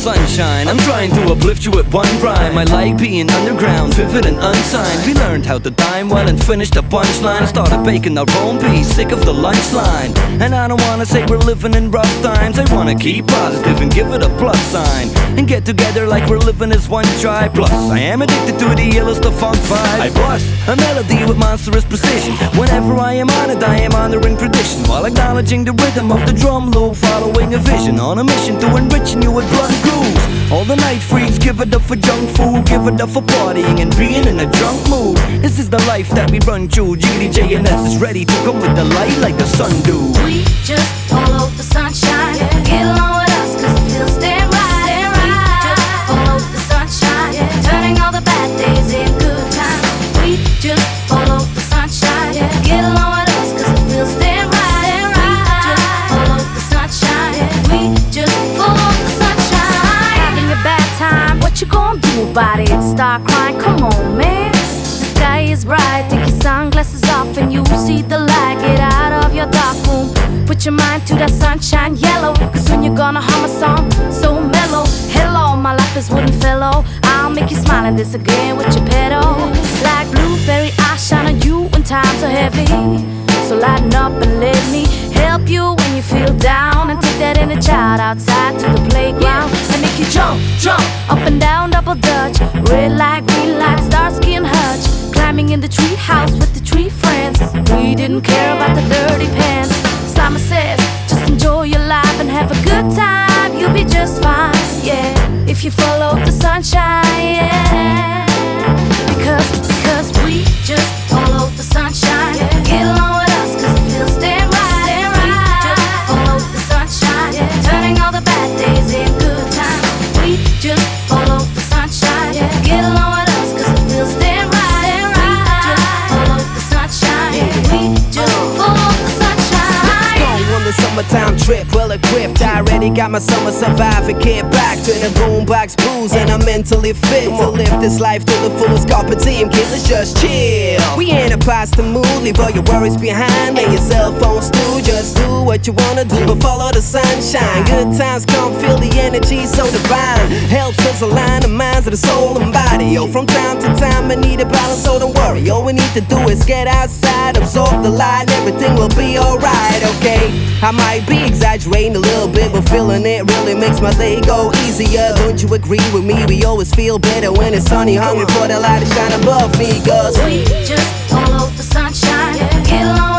sunshine. I'm trying to uplift you with one rhyme. I like being underground, vivid and unsigned. We learned how to time well and finish the punchline. Started baking our own beats, sick of the lunch line. And I don't wanna say we're living in rough times. I wanna keep positive and give it a plus sign, and get together like we're living as one tribe. Plus, I am addicted to the illest of funk vibes. I bust a melody with monstrous precision. Whenever I am on it, I am honoring tradition, while acknowledging the rhythm of the drum loop. Following a vision, on a mission to enriching you with blunt grooves. All the night freaks, give it up for junk food, give it up for partying and being in a drunk mood. This is the life that we run through. Jayeness is ready to come with the light like the sun do. We just follow the sunshine. Get along with us cause it feels damn right. We just follow the sunshine, turning all the bad days in good times. We just follow the sunshine. Get along with us cause it feels damn right. We just follow the sunshine. We just follow the sunshine. Having a bad time, what you gonna do about it? Start crying, come on man. The sky is bright, take your sunglasses off and you see the light. Get out of your dark room, put your mind to that sunshine yellow. Cause when you're gonna hum a song so mellow. Hello, my life is wooden fellow. I'll make you smile and this again with your pedal. Like blue fairy eyes shine on you when times are heavy. So lighten up and let me help you when you feel down. And take that inner child outside to the playground and make you jump, jump, up and down, double dutch. Red light, green light, Starsky and Hutch. Climbing in the tree house with the tree friends. We didn't care about the dirty pants. Summer says, just enjoy your life and have a good time. You'll be just fine, yeah, if you follow the sunshine, yeah. Because we just follow the sunshine. Get along with us cause it feels damn right. We just follow the sunshine, turning all the bad days in good times. We just follow the sunshine. Get along with us cause it feels damn right. We just follow the sunshine. We just follow the sunshine. Go on the summertime trip, well equipped. I already got my summer survivor kit. Back to the boombox blues and I'm mentally fit to live this life to the fullest. Carpe diem, kid, let's just chill. We in a pasta mood, leave all your worries behind. Lay your cell phone stew, just do what you wanna do, but follow the sunshine. Good times come, feel the energy so divine. Helps us align the minds of the soul and body. Yo, from time to time I need a balance, so don't worry. All we need to do is get outside, absorb the light, everything will be alright, okay? I might be exaggerating a little bit, but feeling it really makes my day go easier. Don't you agree with me? We always feel better when it's sunny, hungry for the light to shine above me. Cause we just follow the sunshine. Get along